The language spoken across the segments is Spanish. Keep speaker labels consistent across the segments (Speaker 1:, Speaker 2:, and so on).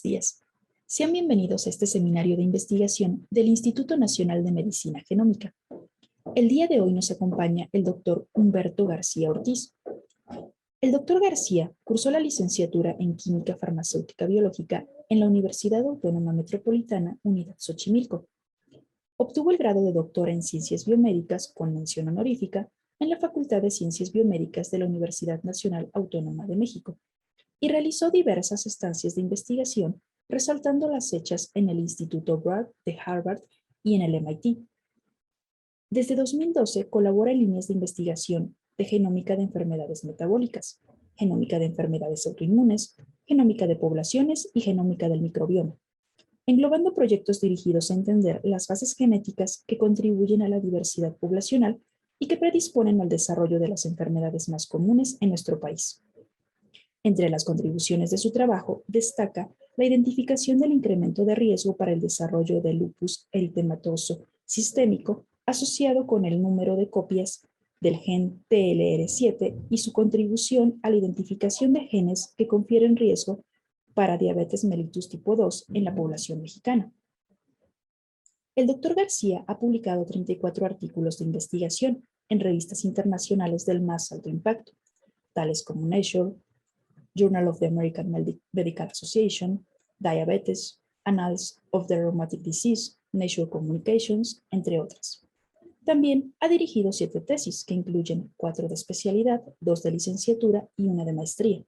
Speaker 1: días. Sean bienvenidos a este seminario de investigación del Instituto Nacional de Medicina Genómica. El día de hoy nos acompaña el doctor Humberto García Ortiz. El doctor García cursó la licenciatura en Química Farmacéutica Biológica en la Universidad Autónoma Metropolitana Unidad Xochimilco. Obtuvo el grado de doctora en Ciencias Biomédicas con mención honorífica en la Facultad de Ciencias Biomédicas de la Universidad Nacional Autónoma de México y realizó diversas estancias de investigación, resaltando las hechas en el Instituto Broad de Harvard y en el MIT. Desde 2012 colabora en líneas de investigación de genómica de enfermedades metabólicas, genómica de enfermedades autoinmunes, genómica de poblaciones y genómica del microbioma, englobando proyectos dirigidos a entender las bases genéticas que contribuyen a la diversidad poblacional y que predisponen al desarrollo de las enfermedades más comunes en nuestro país. Entre las contribuciones de su trabajo destaca la identificación del incremento de riesgo para el desarrollo del lupus eritematoso sistémico asociado con el número de copias del gen TLR7 y su contribución a la identificación de genes que confieren riesgo para diabetes mellitus tipo 2 en la población mexicana. El doctor García ha publicado 34 artículos de investigación en revistas internacionales del más alto impacto, tales como Nature, Journal of the American Medical Association, Diabetes, Annals of the Rheumatic Disease, Nature Communications, entre otras. También ha dirigido 7 tesis que incluyen 4 de especialidad, 2 de licenciatura y 1 de maestría.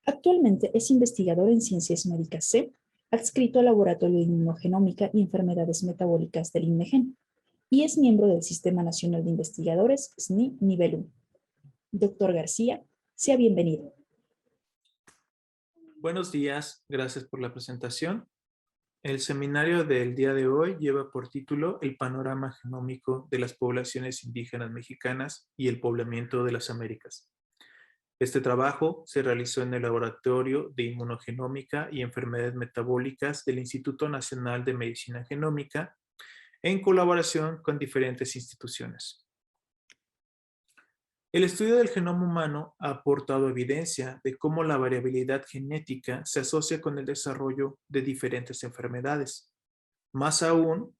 Speaker 1: Actualmente es investigador en Ciencias Médicas C, adscrito al Laboratorio de Inmunogenómica y Enfermedades Metabólicas del INMEGEN, y es miembro del Sistema Nacional de Investigadores SNI Nivel 1. Doctor García, sea bienvenido.
Speaker 2: Buenos días, gracias por la presentación. El seminario del día de hoy lleva por título El panorama genómico de las poblaciones indígenas mexicanas y el poblamiento de las Américas. Este trabajo se realizó en el Laboratorio de Inmunogenómica y Enfermedades Metabólicas del Instituto Nacional de Medicina Genómica en colaboración con diferentes instituciones. El estudio del genoma humano ha aportado evidencia de cómo la variabilidad genética se asocia con el desarrollo de diferentes enfermedades. Más aún,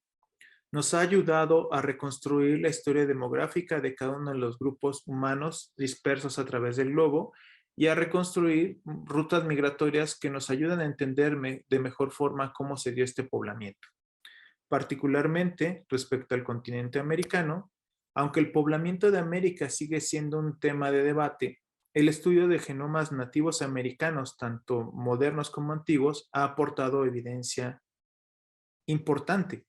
Speaker 2: nos ha ayudado a reconstruir la historia demográfica de cada uno de los grupos humanos dispersos a través del globo y a reconstruir rutas migratorias que nos ayudan a entender de mejor forma cómo se dio este poblamiento. Particularmente respecto al continente americano, aunque el poblamiento de América sigue siendo un tema de debate, el estudio de genomas nativos americanos, tanto modernos como antiguos, ha aportado evidencia importante.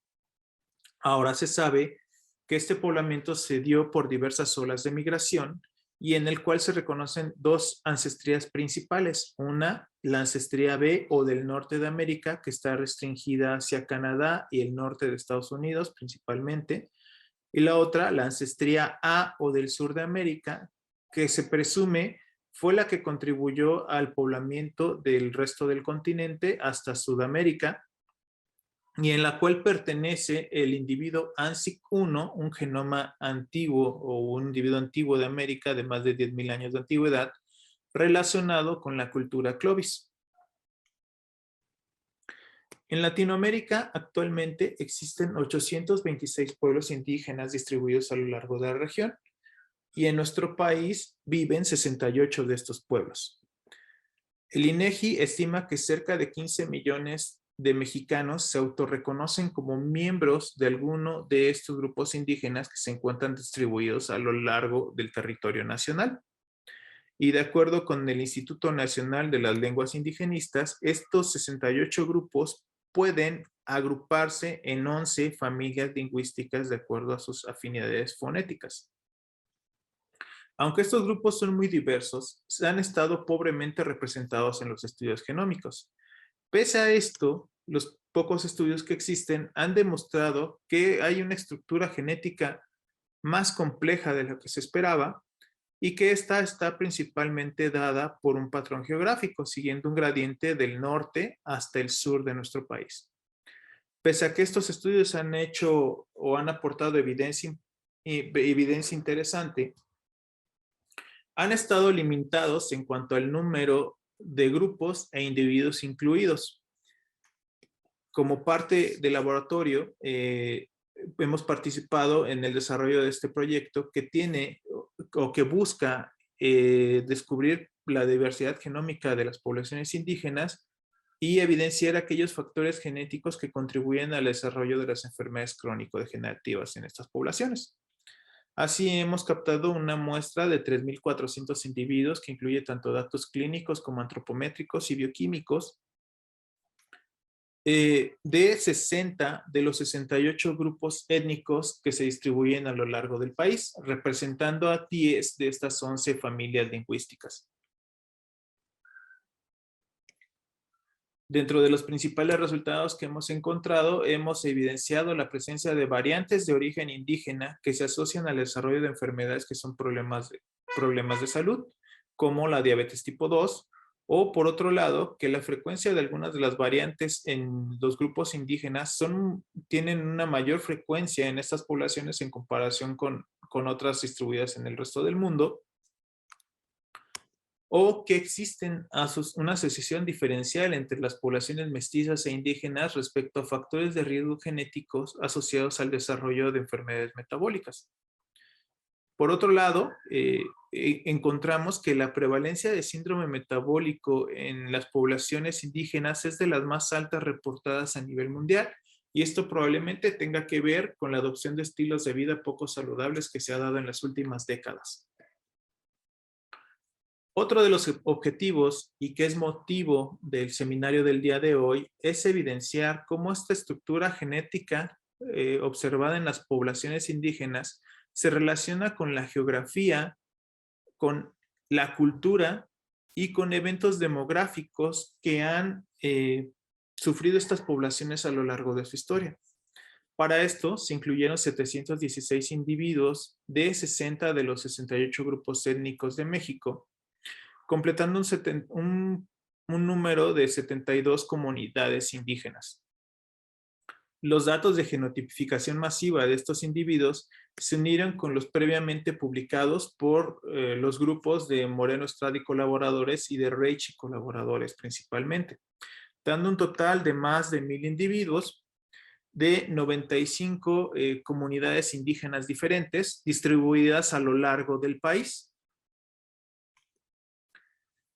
Speaker 2: Ahora se sabe que este poblamiento se dio por diversas olas de migración y en el cual se reconocen 2 ancestrías principales. Una, la ancestría B o del norte de América, que está restringida hacia Canadá y el norte de Estados Unidos principalmente. Y la otra, la ancestría A o del sur de América, que se presume fue la que contribuyó al poblamiento del resto del continente hasta Sudamérica, y en la cual pertenece el individuo ANSIC1, un genoma antiguo o un individuo antiguo de América de más de 10,000 años de antigüedad, relacionado con la cultura Clovis. En Latinoamérica actualmente existen 826 pueblos indígenas distribuidos a lo largo de la región y en nuestro país viven 68 de estos pueblos. El INEGI estima que cerca de 15 millones de mexicanos se autorreconocen como miembros de alguno de estos grupos indígenas que se encuentran distribuidos a lo largo del territorio nacional. Y de acuerdo con el Instituto Nacional de las Lenguas Indigenistas, estos 68 grupos pueden agruparse en 11 familias lingüísticas de acuerdo a sus afinidades fonéticas. Aunque estos grupos son muy diversos, han estado pobremente representados en los estudios genómicos. Pese a esto, los pocos estudios que existen han demostrado que hay una estructura genética más compleja de lo que se esperaba y que esta está principalmente dada por un patrón geográfico, siguiendo un gradiente del norte hasta el sur de nuestro país. Pese a que estos estudios han hecho o han aportado evidencia interesante, han estado limitados en cuanto al número de grupos e individuos incluidos. como parte del laboratorio, hemos participado en el desarrollo de este proyecto que tiene o que busca descubrir la diversidad genómica de las poblaciones indígenas y evidenciar aquellos factores genéticos que contribuyen al desarrollo de las enfermedades crónico-degenerativas en estas poblaciones. Así hemos captado una muestra de 3.400 individuos que incluye tanto datos clínicos como antropométricos y bioquímicos de 60 de los 68 grupos étnicos que se distribuyen a lo largo del país, representando a 10 de estas 11 familias lingüísticas. Dentro de los principales resultados que hemos encontrado, hemos evidenciado la presencia de variantes de origen indígena que se asocian al desarrollo de enfermedades que son problemas de salud, como la diabetes tipo 2, o por otro lado, que la frecuencia de algunas de las variantes en los grupos indígenas tienen una mayor frecuencia en estas poblaciones en comparación con otras distribuidas en el resto del mundo, o que existen una asociación diferencial entre las poblaciones mestizas e indígenas respecto a factores de riesgo genéticos asociados al desarrollo de enfermedades metabólicas. Por otro lado, encontramos que la prevalencia de síndrome metabólico en las poblaciones indígenas es de las más altas reportadas a nivel mundial, y esto probablemente tenga que ver con la adopción de estilos de vida poco saludables que se ha dado en las últimas décadas. Otro de los objetivos, y que es motivo del seminario del día de hoy, es evidenciar cómo esta estructura genética observada en las poblaciones indígenas se relaciona con la geografía, con la cultura y con eventos demográficos que han sufrido estas poblaciones a lo largo de su historia. Para esto se incluyeron 716 individuos de 60 de los 68 grupos étnicos de México, completando un número de 72 comunidades indígenas. Los datos de genotipificación masiva de estos individuos se unieron con los previamente publicados por los grupos de Moreno Estrada y colaboradores y de Reich y colaboradores principalmente, dando un total de más de 1,000 individuos de 95 comunidades indígenas diferentes distribuidas a lo largo del país.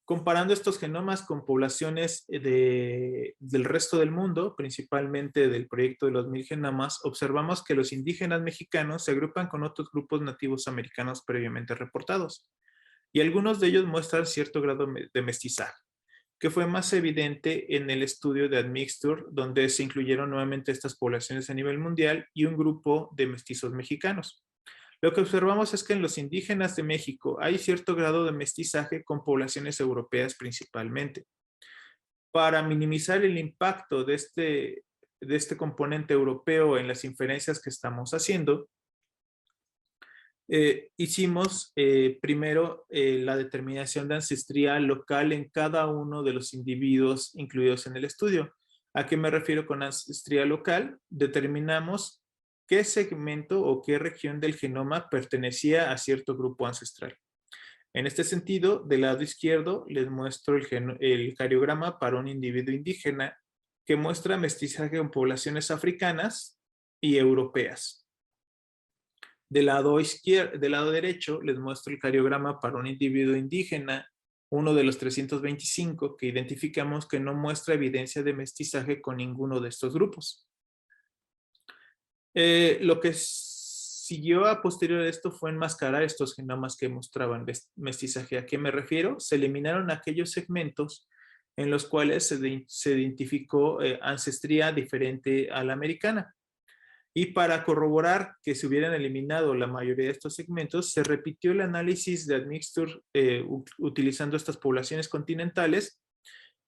Speaker 2: Comparando estos genomas con poblaciones del resto del mundo, principalmente del proyecto de los 1,000 genomas, observamos que los indígenas mexicanos se agrupan con otros grupos nativos americanos previamente reportados, y algunos de ellos muestran cierto grado de mestizaje, que fue más evidente en el estudio de Admixture, donde se incluyeron nuevamente estas poblaciones a nivel mundial y un grupo de mestizos mexicanos. Lo que observamos es que en los indígenas de México hay cierto grado de mestizaje con poblaciones europeas principalmente. Para minimizar el impacto de este componente europeo en las inferencias que estamos haciendo, hicimos primero la determinación de ancestría local en cada uno de los individuos incluidos en el estudio. ¿A qué me refiero con ancestría local? Determinamos qué segmento o qué región del genoma pertenecía a cierto grupo ancestral. En este sentido, del lado izquierdo les muestro el cariograma para un individuo indígena que muestra mestizaje con poblaciones africanas y europeas. Del lado derecho les muestro el cariograma para un individuo indígena, uno de los 325, que identificamos que no muestra evidencia de mestizaje con ninguno de estos grupos. Lo que siguió a posterior de esto fue enmascarar estos genomas que mostraban mestizaje. ¿A qué me refiero? Se eliminaron aquellos segmentos en los cuales se identificó ancestría diferente a la americana. Y para corroborar que se hubieran eliminado la mayoría de estos segmentos, se repitió el análisis de Admixture utilizando estas poblaciones continentales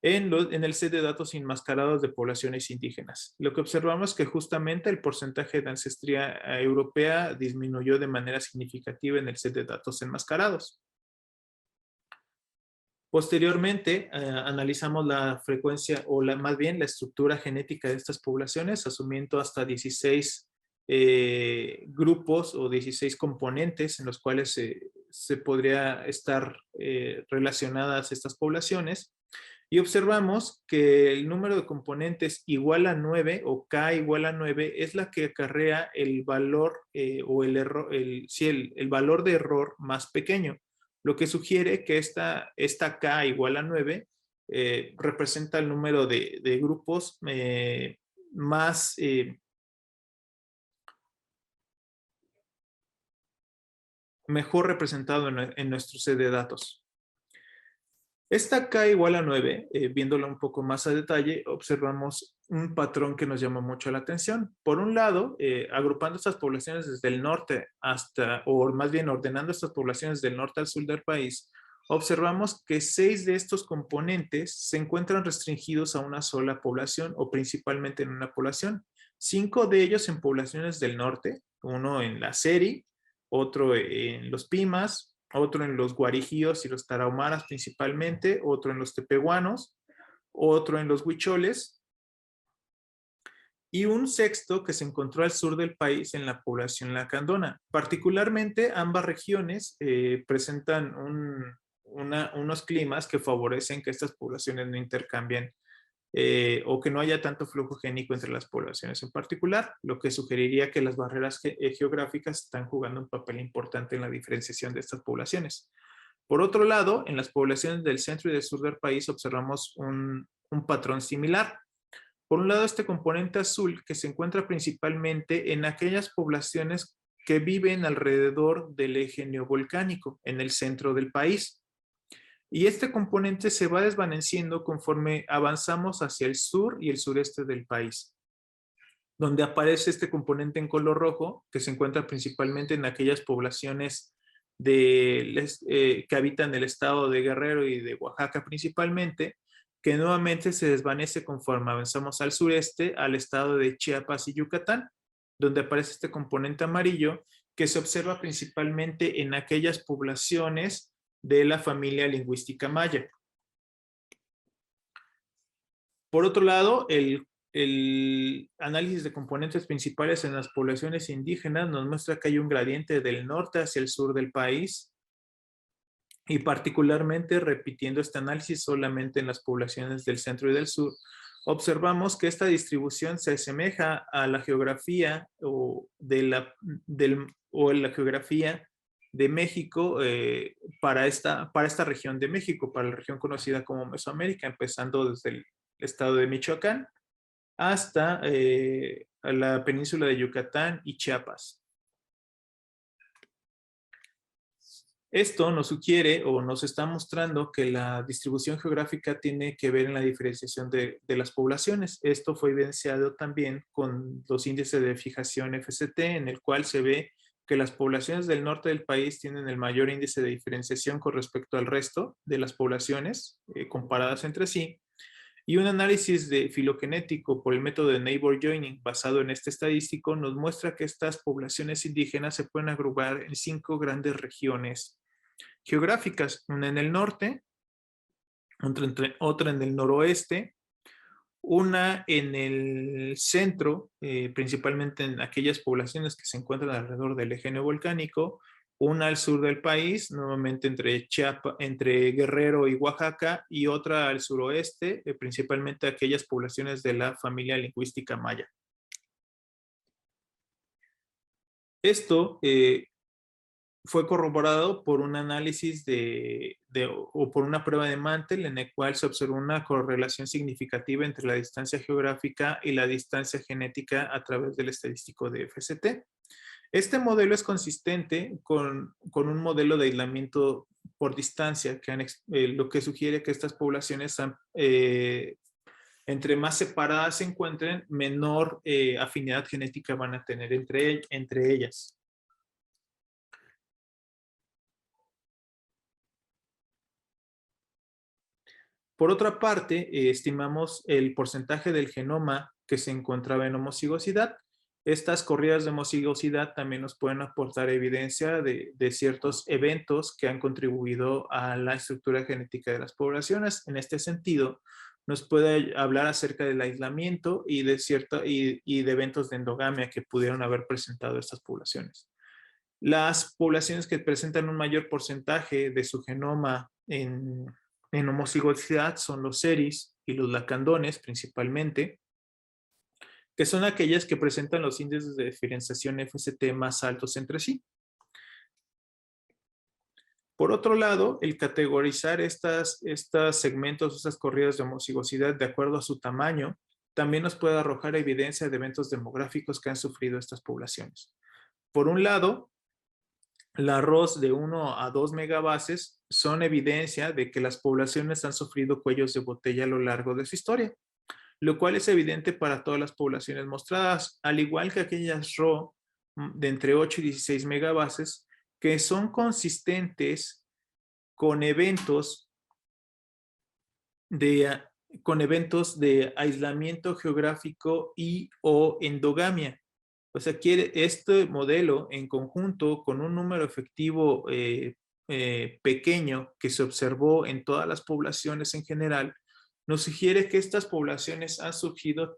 Speaker 2: en el set de datos enmascarados de poblaciones indígenas. Lo que observamos es que justamente el porcentaje de ancestría europea disminuyó de manera significativa en el set de datos enmascarados. Posteriormente, analizamos la frecuencia o más bien la estructura genética de estas poblaciones, asumiendo hasta 16 grupos o 16 componentes en los cuales se podría estar relacionadas estas poblaciones. Y observamos que el número de componentes igual a 9 o K igual a 9 es la que acarrea el valor o el error, el valor de error más pequeño, lo que sugiere que esta K igual a 9 representa el número de grupos más mejor representado en nuestro set de datos. Esta K igual a 9, viéndola un poco más a detalle, observamos un patrón que nos llama mucho la atención. Por un lado, agrupando estas poblaciones desde el norte hasta, o más bien ordenando estas poblaciones del norte al sur del país, observamos que 6 de estos componentes se encuentran restringidos a una sola población o principalmente en una población. 5 de ellos en poblaciones del norte, uno en la Seri, otro en los Pimas, otro en los Guarijíos y los Tarahumaras principalmente, otro en los Tepehuanos, otro en los Huicholes, y un sexto que se encontró al sur del país en la población lacandona. Particularmente, ambas regiones presentan unos climas que favorecen que estas poblaciones no intercambien o que no haya tanto flujo génico entre las poblaciones en particular, lo que sugeriría que las barreras geográficas están jugando un papel importante en la diferenciación de estas poblaciones. Por otro lado, en las poblaciones del centro y del sur del país observamos un patrón similar. Por un lado, este componente azul que se encuentra principalmente en aquellas poblaciones que viven alrededor del eje neovolcánico, en el centro del país. Y este componente se va desvaneciendo conforme avanzamos hacia el sur y el sureste del país, donde aparece este componente en color rojo, que se encuentra principalmente en aquellas poblaciones que habitan el estado de Guerrero y de Oaxaca principalmente, que nuevamente se desvanece conforme avanzamos al sureste, al estado de Chiapas y Yucatán, donde aparece este componente amarillo, que se observa principalmente en aquellas poblaciones de la familia lingüística maya. Por otro lado, el análisis de componentes principales en las poblaciones indígenas nos muestra que hay un gradiente del norte hacia el sur del país y particularmente repitiendo este análisis solamente en las poblaciones del centro y del sur, observamos que esta distribución se asemeja a la geografía o la geografía de México para esta región de México, para la región conocida como Mesoamérica, empezando desde el estado de Michoacán hasta la península de Yucatán y Chiapas. Esto nos sugiere o nos está mostrando que la distribución geográfica tiene que ver en la diferenciación de las poblaciones. Esto fue evidenciado también con los índices de fijación FCT, en el cual se ve que las poblaciones del norte del país tienen el mayor índice de diferenciación con respecto al resto de las poblaciones comparadas entre sí. Y un análisis de filogenético por el método de neighbor joining basado en este estadístico nos muestra que estas poblaciones indígenas se pueden agrupar en 5 grandes regiones geográficas, una en el norte, otra en el noroeste, una en el centro, principalmente en aquellas poblaciones que se encuentran alrededor del eje neovolcánico, una al sur del país, nuevamente entre Guerrero y Oaxaca, y otra al suroeste, principalmente aquellas poblaciones de la familia lingüística maya. Esto fue corroborado por un análisis o por una prueba de Mantel en el cual se observó una correlación significativa entre la distancia geográfica y la distancia genética a través del estadístico de FCT. Este modelo es consistente con un modelo de aislamiento por distancia, lo que sugiere que estas poblaciones entre más separadas se encuentren, menor afinidad genética van a tener entre ellas. Por otra parte, estimamos el porcentaje del genoma que se encontraba en homocigosidad. Estas corridas de homocigosidad también nos pueden aportar evidencia de ciertos eventos que han contribuido a la estructura genética de las poblaciones. En este sentido, nos puede hablar acerca del aislamiento y de eventos de endogamia que pudieron haber presentado estas poblaciones. Las poblaciones que presentan un mayor porcentaje de su genoma en homocigosidad son los seris y los lacandones principalmente, que son aquellas que presentan los índices de diferenciación FST más altos entre sí. Por otro lado, el categorizar estos segmentos, estas corridas de homocigosidad de acuerdo a su tamaño, también nos puede arrojar evidencia de eventos demográficos que han sufrido estas poblaciones. Por un lado, el arroz de 1 a 2 megabases son evidencia de que las poblaciones han sufrido cuellos de botella a lo largo de su historia, lo cual es evidente para todas las poblaciones mostradas, al igual que aquellas RO de entre 8 y 16 megabases que son consistentes con eventos de aislamiento geográfico y o endogamia. O sea, este modelo en conjunto con un número efectivo pequeño que se observó en todas las poblaciones en general, nos sugiere que estas poblaciones han surgido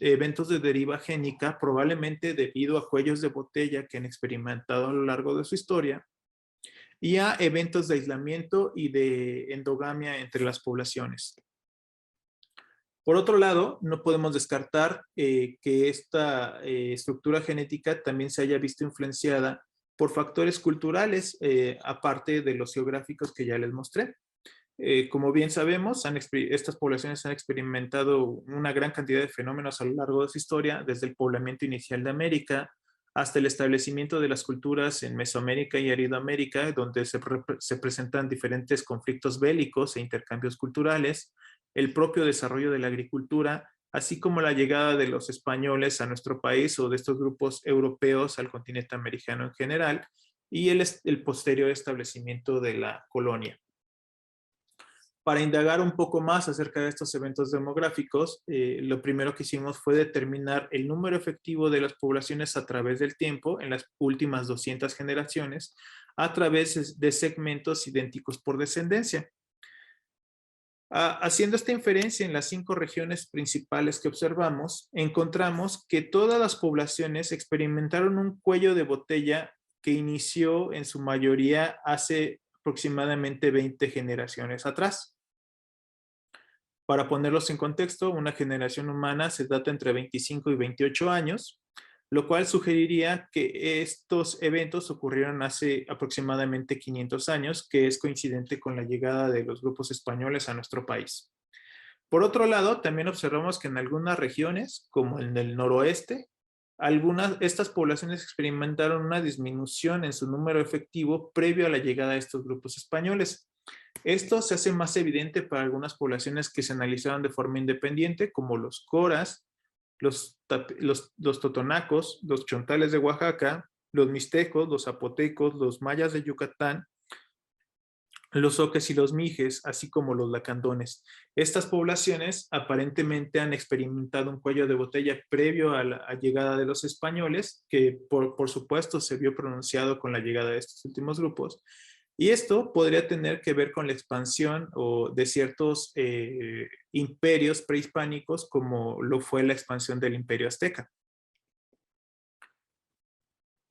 Speaker 2: eventos de deriva génica, probablemente debido a cuellos de botella que han experimentado a lo largo de su historia, y a eventos de aislamiento y de endogamia entre las poblaciones. Por otro lado, no podemos descartar que esta estructura genética también se haya visto influenciada por factores culturales, aparte de los geográficos que ya les mostré. Como bien sabemos, estas poblaciones han experimentado una gran cantidad de fenómenos a lo largo de su historia, desde el poblamiento inicial de América hasta el establecimiento de las culturas en Mesoamérica y Aridoamérica, donde se presentan diferentes conflictos bélicos e intercambios culturales, el propio desarrollo de la agricultura, así como la llegada de los españoles a nuestro país o de estos grupos europeos al continente americano en general, y el posterior establecimiento de la colonia. Para indagar un poco más acerca de estos eventos demográficos, lo primero que hicimos fue determinar el número efectivo de las poblaciones a través del tiempo en las últimas 200 generaciones a través de segmentos idénticos por descendencia. Haciendo esta inferencia en las 5 regiones principales que observamos, encontramos que todas las poblaciones experimentaron un cuello de botella que inició en su mayoría hace aproximadamente 20 generaciones atrás. Para ponerlos en contexto, una generación humana se data entre 25 y 28 años, lo cual sugeriría que estos eventos ocurrieron hace aproximadamente 500 años, que es coincidente con la llegada de los grupos españoles a nuestro país. Por otro lado, también observamos que en algunas regiones, como en el noroeste, estas poblaciones experimentaron una disminución en su número efectivo previo a la llegada de estos grupos españoles. Esto se hace más evidente para algunas poblaciones que se analizaron de forma independiente, como los coras, los totonacos, los chontales de Oaxaca, los mixtecos, los zapotecos, los mayas de Yucatán, los oques y los mijes, así como los lacandones. Estas poblaciones aparentemente han experimentado un cuello de botella previo a la llegada de los españoles, que por supuesto se vio pronunciado con la llegada de estos últimos grupos. Y esto podría tener que ver con la expansión de ciertos imperios prehispánicos, como lo fue la expansión del Imperio Azteca.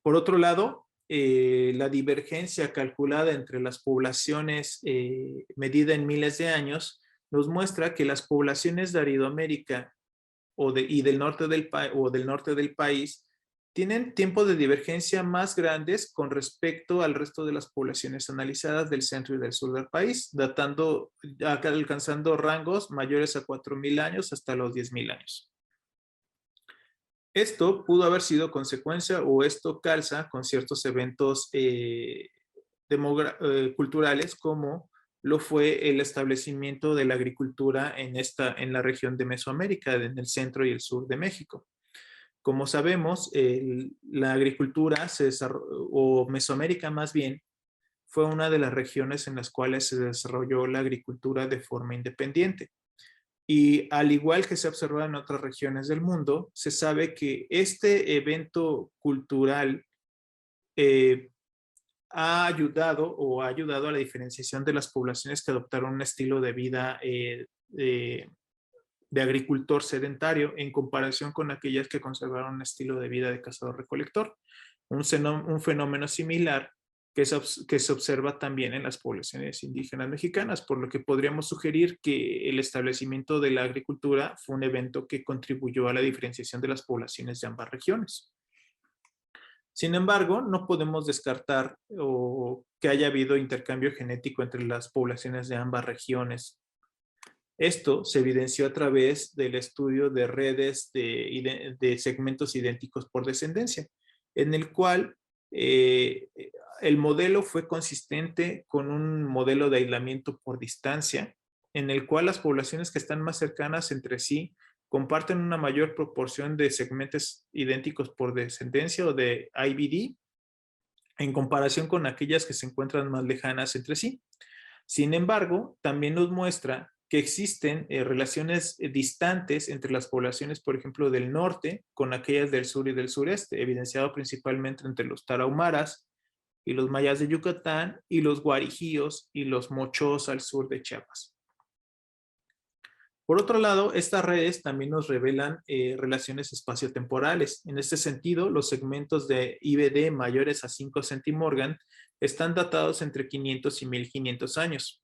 Speaker 2: Por otro lado, la divergencia calculada entre las poblaciones medida en miles de años nos muestra que las poblaciones de Aridoamérica y del norte del país tienen tiempos de divergencia más grandes con respecto al resto de las poblaciones analizadas del centro y del sur del país, alcanzando rangos mayores a 4.000 años hasta los 10.000 años. Esto pudo haber sido consecuencia o esto calza con ciertos eventos culturales, como lo fue el establecimiento de la agricultura en la región de Mesoamérica, en el centro y el sur de México. Como sabemos, la agricultura o Mesoamérica más bien, fue una de las regiones en las cuales se desarrolló la agricultura de forma independiente. Y al igual que se ha observado en otras regiones del mundo, se sabe que este evento cultural ha ayudado a la diferenciación de las poblaciones que adoptaron un estilo de vida de agricultor sedentario en comparación con aquellas que conservaron un estilo de vida de cazador-recolector. Un fenómeno similar que se observa también en las poblaciones indígenas mexicanas, por lo que podríamos sugerir que el establecimiento de la agricultura fue un evento que contribuyó a la diferenciación de las poblaciones de ambas regiones. Sin embargo, no podemos descartar que haya habido intercambio genético entre las poblaciones de ambas regiones. Esto se evidenció a través del estudio de redes de segmentos idénticos por descendencia, en el cual el modelo fue consistente con un modelo de aislamiento por distancia, en el cual las poblaciones que están más cercanas entre sí comparten una mayor proporción de segmentos idénticos por descendencia o de IBD en comparación con aquellas que se encuentran más lejanas entre sí. Sin embargo, también nos muestra que existen relaciones distantes entre las poblaciones, por ejemplo, del norte con aquellas del sur y del sureste, evidenciado principalmente entre los tarahumaras y los mayas de Yucatán y los guarijíos y los mochos al sur de Chiapas. Por otro lado, estas redes también nos revelan relaciones espaciotemporales. En este sentido, los segmentos de IBD mayores a 5 centimorgan están datados entre 500 y 1500 años.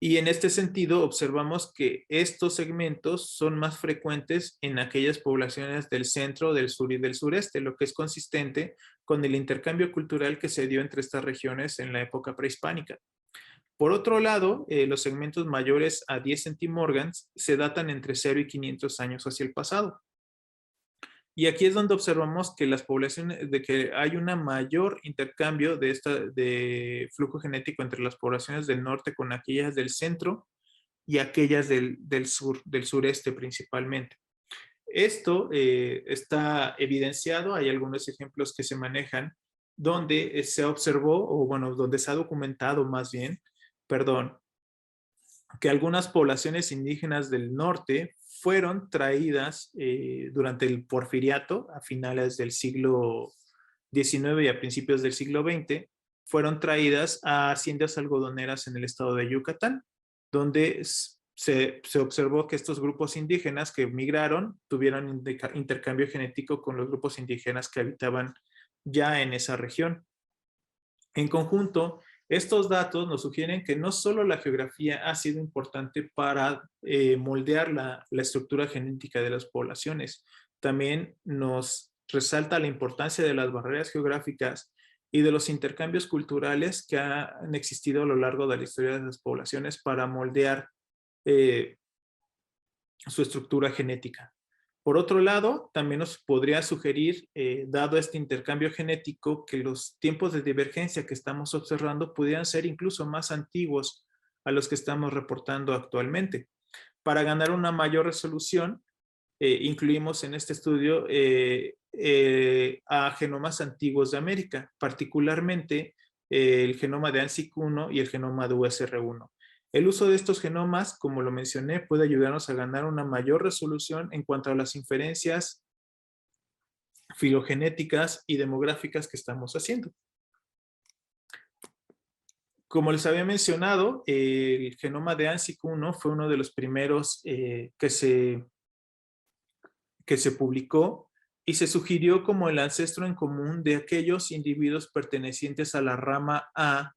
Speaker 2: Y en este sentido, observamos que estos segmentos son más frecuentes en aquellas poblaciones del centro, del sur y del sureste, lo que es consistente con el intercambio cultural que se dio entre estas regiones en la época prehispánica. Por otro lado, los segmentos mayores a 10 centimorgans se datan entre 0 y 500 años hacia el pasado. Y aquí es donde observamos que las poblaciones, de que hay un mayor intercambio de flujo genético entre las poblaciones del norte con aquellas del centro y aquellas del sur, del sureste principalmente. Esto está evidenciado, hay algunos ejemplos que se manejan donde se observó, o bueno, donde se ha documentado más bien, que algunas poblaciones indígenas del norte fueron traídas durante el porfiriato a finales del siglo XIX y a principios del siglo XX, fueron traídas a haciendas algodoneras en el estado de Yucatán, donde se observó que estos grupos indígenas que migraron tuvieron intercambio genético con los grupos indígenas que habitaban ya en esa región. En conjunto, estos datos nos sugieren que no solo la geografía ha sido importante para moldear la estructura genética de las poblaciones, también nos resalta la importancia de las barreras geográficas y de los intercambios culturales que han existido a lo largo de la historia de las poblaciones para moldear su estructura genética. Por otro lado, también nos podría sugerir, dado este intercambio genético, que los tiempos de divergencia que estamos observando pudieran ser incluso más antiguos a los que estamos reportando actualmente. Para ganar una mayor resolución, incluimos en este estudio a genomas antiguos de América, particularmente el genoma de ANSIC1 y el genoma de USR1. El uso de estos genomas, como lo mencioné, puede ayudarnos a ganar una mayor resolución en cuanto a las inferencias filogenéticas y demográficas que estamos haciendo. Como les había mencionado, el genoma de ANSIC1 fue uno de los primeros que se publicó y se sugirió como el ancestro en común de aquellos individuos pertenecientes a la rama A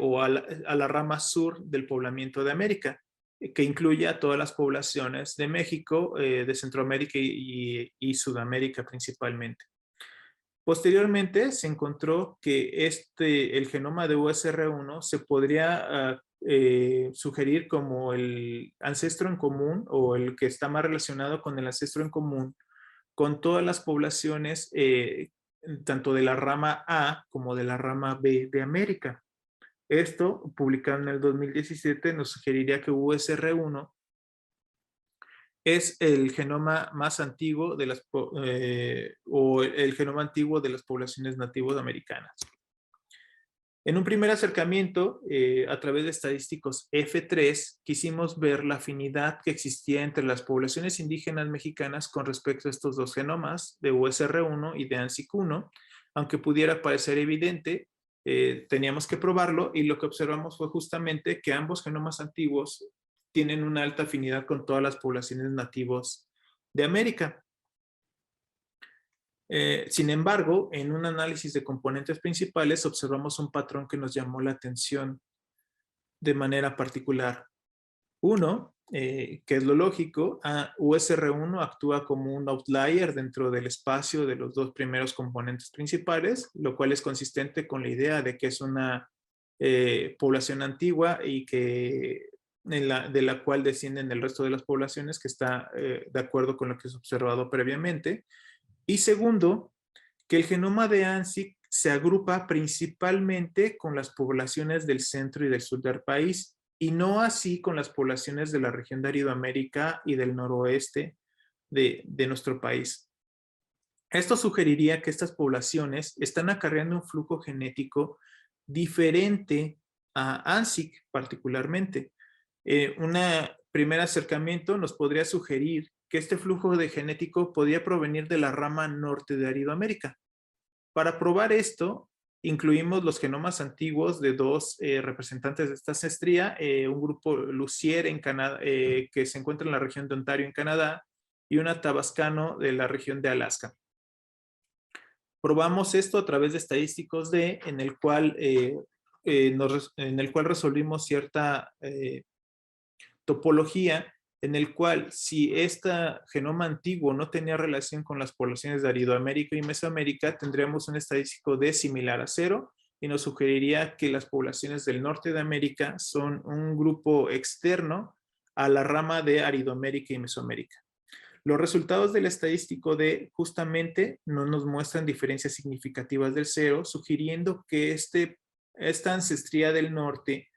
Speaker 2: o a la rama sur del poblamiento de América, que incluye a todas las poblaciones de México, de Centroamérica y Sudamérica principalmente. Posteriormente se encontró que el genoma de USR1 se podría sugerir como el ancestro en común o el que está más relacionado con el ancestro en común con todas las poblaciones tanto de la rama A como de la rama B de América. Esto, publicado en el 2017, nos sugeriría que USR1 es el genoma más antiguo de o el genoma antiguo de las poblaciones nativas americanas. En un primer acercamiento, a través de estadísticos F3, quisimos ver la afinidad que existía entre las poblaciones indígenas mexicanas con respecto a estos dos genomas, de USR1 y de ANSIC1, aunque pudiera parecer evidente, teníamos que probarlo y lo que observamos fue justamente que ambos genomas antiguos tienen una alta afinidad con todas las poblaciones nativas de América. Sin embargo, en un análisis de componentes principales observamos un patrón que nos llamó la atención de manera particular. Uno, que es lo lógico, USR1 actúa como un outlier dentro del espacio de los dos primeros componentes principales, lo cual es consistente con la idea de que es una población antigua y que de la cual descienden el resto de las poblaciones, que está de acuerdo con lo que es observado previamente. Y segundo, que el genoma de ANSIC se agrupa principalmente con las poblaciones del centro y del sur del país, y no así con las poblaciones de la región de Aridoamérica y del noroeste de nuestro país. Esto sugeriría que estas poblaciones están acarreando un flujo genético diferente a ANSIC particularmente. Un primer acercamiento nos podría sugerir que este flujo genético podría provenir de la rama norte de Aridoamérica. Para probar esto, incluimos los genomas antiguos de dos representantes de esta ancestría, un grupo Lucier en Canadá, que se encuentra en la región de Ontario en Canadá, y una tabascano de la región de Alaska. Probamos esto a través de estadísticos en el cual resolvimos cierta topología, en el cual si este genoma antiguo no tenía relación con las poblaciones de Aridoamérica y Mesoamérica, tendríamos un estadístico D similar a 0 y nos sugeriría que las poblaciones del norte de América son un grupo externo a la rama de Aridoamérica y Mesoamérica. Los resultados del estadístico D justamente no nos muestran diferencias significativas del 0, sugiriendo que esta ancestría del norte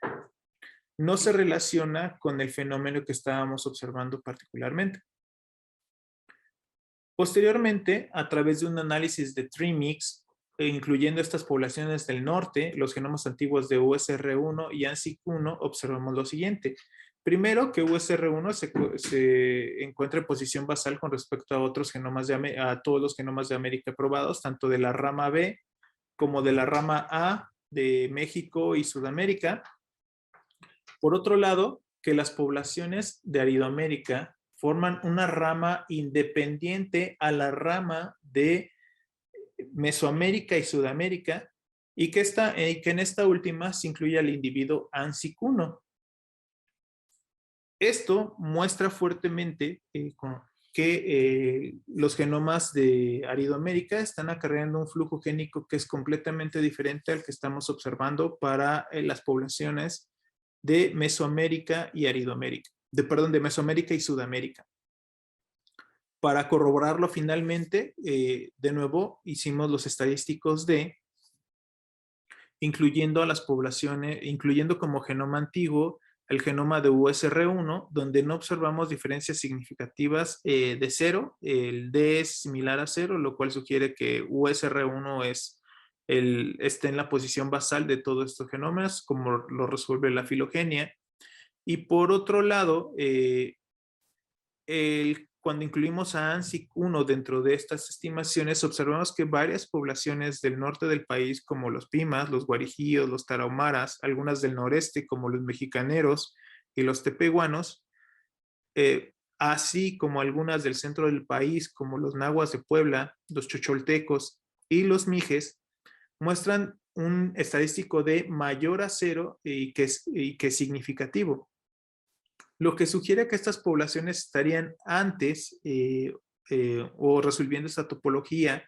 Speaker 2: no se relaciona con el fenómeno que estábamos observando particularmente. Posteriormente, a través de un análisis de TreeMix, incluyendo estas poblaciones del norte, los genomas antiguos de USR1 y ANSIC1, observamos lo siguiente. Primero, que USR1 se encuentra en posición basal con respecto a otros genomas a todos los genomas de América probados, tanto de la rama B como de la rama A de México y Sudamérica. Por otro lado, que las poblaciones de Aridoamérica forman una rama independiente a la rama de Mesoamérica y Sudamérica, y que en esta última se incluye al individuo ANSIC1. Esto muestra fuertemente que los genomas de Aridoamérica están acarreando un flujo génico que es completamente diferente al que estamos observando para las poblaciones de Mesoamérica y Aridoamérica, de Mesoamérica y Sudamérica. Para corroborarlo finalmente, de nuevo hicimos los estadísticos incluyendo a las poblaciones, incluyendo como genoma antiguo el genoma de USR1, donde no observamos diferencias significativas de 0. El D es similar a 0, lo cual sugiere que USR1 está en la posición basal de todos estos genomas, como lo resuelve la filogenia. Y por otro lado, cuando incluimos a ANSIC1 dentro de estas estimaciones, observamos que varias poblaciones del norte del país, como los Pimas, los Guarijíos, los Tarahumaras, algunas del noreste, como los Mexicaneros y los Tepehuanos, así como algunas del centro del país, como los Nahuas de Puebla, los Chocholtecos y los Mijes, muestran un estadístico de mayor a 0 y que es significativo. Lo que sugiere que estas poblaciones estarían antes o resolviendo esta topología,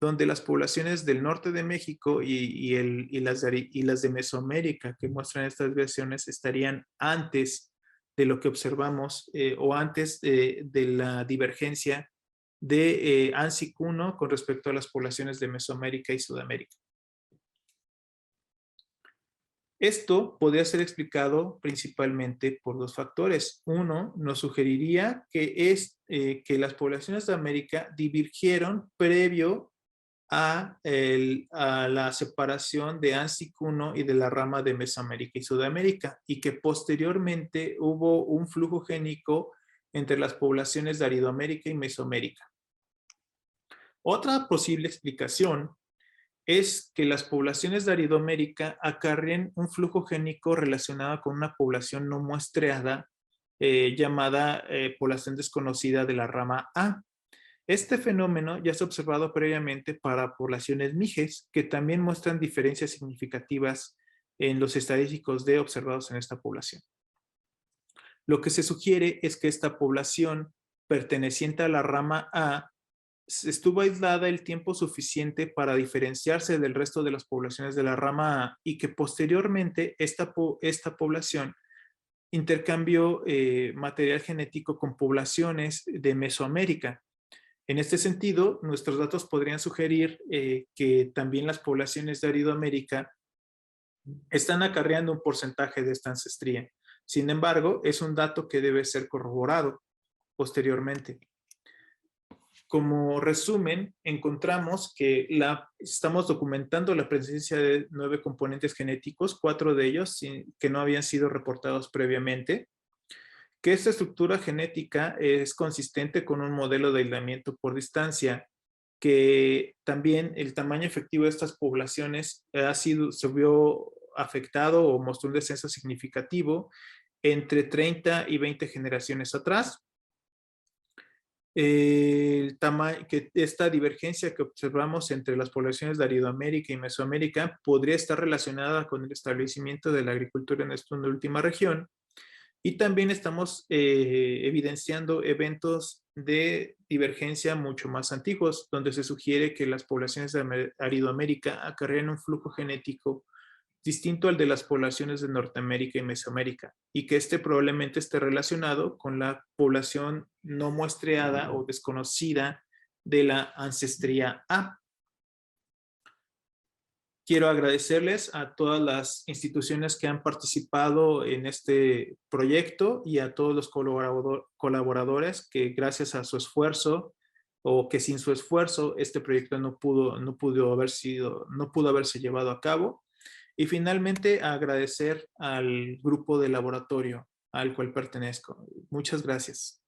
Speaker 2: donde las poblaciones del norte de México y las de Mesoamérica que muestran estas versiones estarían antes de lo que observamos o antes de la divergencia de ANSIC1 con respecto a las poblaciones de Mesoamérica y Sudamérica. Esto podría ser explicado principalmente por dos factores. Uno, nos sugeriría que las poblaciones de América divergieron previo a la separación de ANSIC1 y de la rama de Mesoamérica y Sudamérica, y que posteriormente hubo un flujo génico entre las poblaciones de Aridoamérica y Mesoamérica. Otra posible explicación es que las poblaciones de Aridoamérica acarreen un flujo génico relacionado con una población no muestreada llamada población desconocida de la rama A. Este fenómeno ya se ha observado previamente para poblaciones mijes, que también muestran diferencias significativas en los estadísticos de observados en esta población. Lo que se sugiere es que esta población perteneciente a la rama A estuvo aislada el tiempo suficiente para diferenciarse del resto de las poblaciones de la rama A y que posteriormente esta población intercambió material genético con poblaciones de Mesoamérica. En este sentido, nuestros datos podrían sugerir que también las poblaciones de Aridoamérica están acarreando un porcentaje de esta ancestría. Sin embargo, es un dato que debe ser corroborado posteriormente. Como resumen, encontramos que estamos documentando la presencia de 9 componentes genéticos, 4 de ellos que no habían sido reportados previamente, que esta estructura genética es consistente con un modelo de aislamiento por distancia, que también el tamaño efectivo de estas poblaciones se vio afectado o mostró un descenso significativo entre 30 y 20 generaciones atrás. Que esta divergencia que observamos entre las poblaciones de Aridoamérica y Mesoamérica podría estar relacionada con el establecimiento de la agricultura en esta última región. Y también estamos evidenciando eventos de divergencia mucho más antiguos, donde se sugiere que las poblaciones de Aridoamérica acarrean un flujo genético distinto al de las poblaciones de Norteamérica y Mesoamérica, y que este probablemente esté relacionado con la población no muestreada o desconocida de la ancestría A. Quiero agradecerles a todas las instituciones que han participado en este proyecto y a todos los colaboradores que gracias a su esfuerzo o que sin su esfuerzo este proyecto no pudo haberse llevado a cabo. Y finalmente agradecer al grupo de laboratorio al cual pertenezco. Muchas gracias.